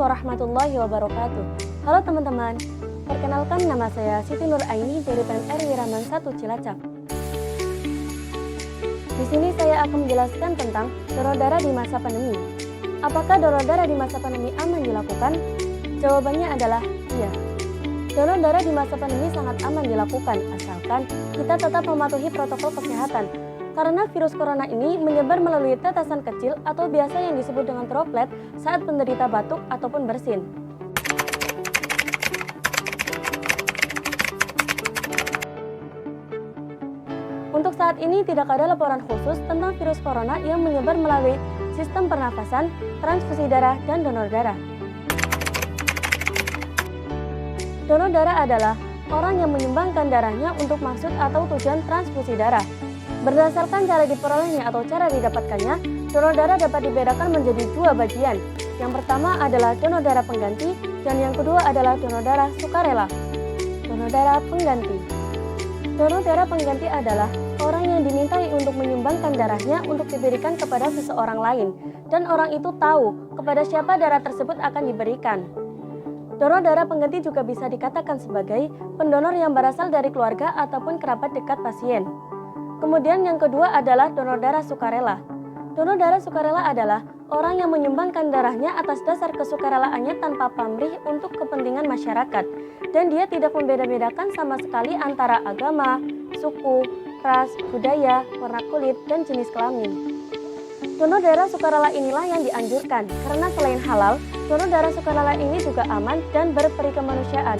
warahmatullahi wabarakatuh. Halo teman-teman, perkenalkan nama saya Siti Nur Aini dari PMR Wiraman 1 Cilacap. Di sini saya akan menjelaskan tentang donor darah di masa pandemi. Apakah donor darah di masa pandemi aman dilakukan? Jawabannya adalah iya. Donor darah di masa pandemi sangat aman dilakukan, asalkan kita tetap mematuhi protokol kesehatan. Karena virus corona ini menyebar melalui tetesan kecil atau biasa yang disebut dengan droplet saat penderita batuk ataupun bersin. Untuk saat ini tidak ada laporan khusus tentang virus corona yang menyebar melalui sistem pernafasan, transfusi darah, dan donor darah. Donor darah adalah orang yang menyumbangkan darahnya untuk maksud atau tujuan transfusi darah. Berdasarkan cara diperolehnya atau cara didapatkannya, donor darah dapat dibedakan menjadi dua bagian. Yang pertama adalah donor darah pengganti, dan yang kedua adalah donor darah sukarela. Donor darah pengganti. Donor darah pengganti adalah orang yang dimintai untuk menyumbangkan darahnya untuk diberikan kepada seseorang lain, dan orang itu tahu kepada siapa darah tersebut akan diberikan. Donor darah pengganti juga bisa dikatakan sebagai pendonor yang berasal dari keluarga ataupun kerabat dekat pasien. Kemudian yang kedua adalah donor darah sukarela. Donor darah sukarela adalah orang yang menyumbangkan darahnya atas dasar kesukarelaannya tanpa pamrih untuk kepentingan masyarakat. Dan dia tidak membeda-bedakan sama sekali antara agama, suku, ras, budaya, warna kulit, dan jenis kelamin. Donor darah sukarela inilah yang dianjurkan, karena selain halal, donor darah sukarela ini juga aman dan berperi kemanusiaan.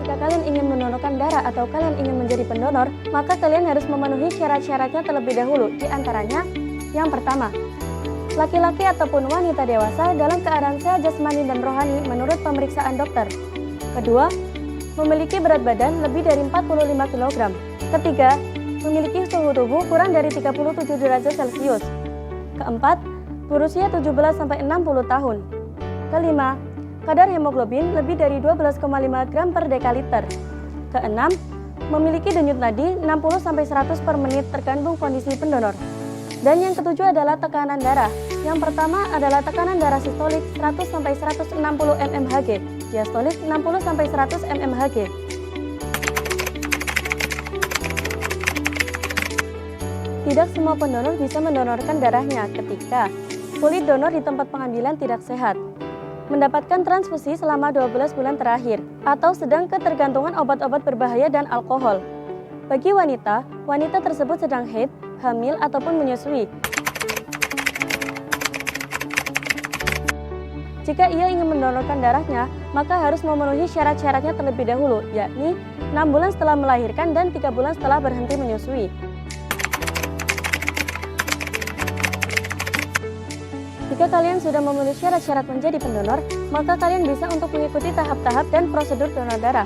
Jika kalian ingin mendonorkan darah atau kalian ingin menjadi pendonor, maka kalian harus memenuhi syarat-syaratnya terlebih dahulu. Di antaranya, yang pertama, laki-laki ataupun wanita dewasa dalam keadaan sehat jasmani dan rohani menurut pemeriksaan dokter. Kedua, memiliki berat badan lebih dari 45 kg. Ketiga, memiliki suhu tubuh kurang dari 37 derajat Celcius. Keempat, berusia 17-60 tahun. Kelima, kadar hemoglobin lebih dari 12,5 gram per dekaliter. Keenam, memiliki denyut nadi 60-100 per menit tergantung kondisi pendonor. Dan yang ketujuh adalah tekanan darah. Yang pertama adalah tekanan darah sistolik 100-160 mmHg, diastolik 60-100 mmHg. Tidak semua pendonor bisa mendonorkan darahnya ketika kulit donor di tempat pengambilan tidak sehat, mendapatkan transfusi selama 12 bulan terakhir, atau sedang ketergantungan obat-obat berbahaya dan alkohol. Bagi wanita, wanita tersebut sedang haid, hamil, ataupun menyusui. Jika ia ingin mendonorkan darahnya, maka harus memenuhi syarat-syaratnya terlebih dahulu, yakni 6 bulan setelah melahirkan dan 3 bulan setelah berhenti menyusui. Jika kalian sudah memenuhi syarat-syarat menjadi pendonor, maka kalian bisa untuk mengikuti tahap-tahap dan prosedur donor darah.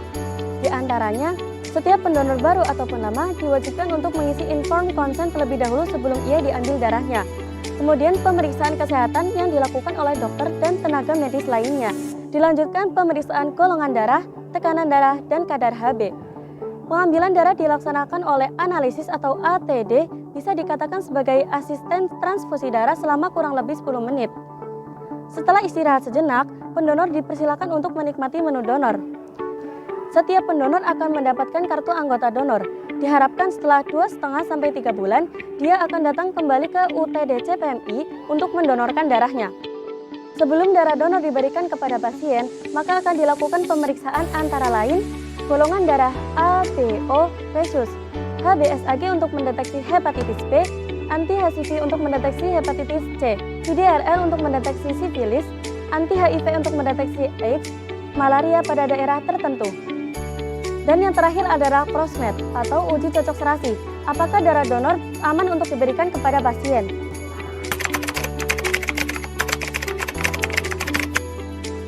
Di antaranya, setiap pendonor baru ataupun lama diwajibkan untuk mengisi informed consent terlebih dahulu sebelum ia diambil darahnya. Kemudian pemeriksaan kesehatan yang dilakukan oleh dokter dan tenaga medis lainnya. Dilanjutkan pemeriksaan golongan darah, tekanan darah, dan kadar Hb. Pengambilan darah dilaksanakan oleh analisis atau ATD, bisa dikatakan sebagai asisten transfusi darah selama kurang lebih 10 menit. Setelah istirahat sejenak, pendonor dipersilakan untuk menikmati menu donor. Setiap pendonor akan mendapatkan kartu anggota donor. Diharapkan setelah 2,5-3 bulan, dia akan datang kembali ke UTDC PMI untuk mendonorkan darahnya. Sebelum darah donor diberikan kepada pasien, maka akan dilakukan pemeriksaan antara lain golongan darah A, B, O, rhesus, HBsAg untuk mendeteksi hepatitis B, anti-HCV untuk mendeteksi hepatitis C, VDRL untuk mendeteksi sifilis, anti-HIV untuk mendeteksi AIDS, malaria pada daerah tertentu. Dan yang terakhir adalah prosmed atau uji cocok serasi. Apakah darah donor aman untuk diberikan kepada pasien?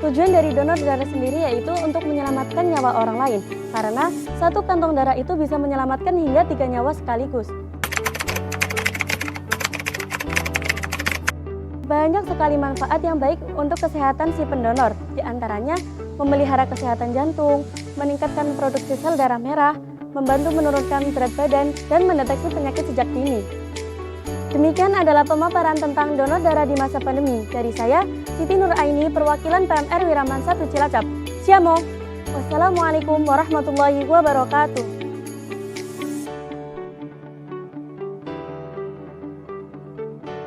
Tujuan dari donor darah sendiri yaitu untuk menyelamatkan nyawa orang lain, karena satu kantong darah itu bisa menyelamatkan hingga 3 nyawa sekaligus. Banyak sekali manfaat yang baik untuk kesehatan si pendonor, di antaranya memelihara kesehatan jantung, meningkatkan produksi sel darah merah, membantu menurunkan berat badan, dan mendeteksi penyakit sejak dini. Demikian adalah pemaparan tentang donor darah di masa pandemi. Dari saya, Siti Nur Aini, perwakilan PMR Wiraman 1 Cilacap. Siamo. Wassalamualaikum warahmatullahi wabarakatuh.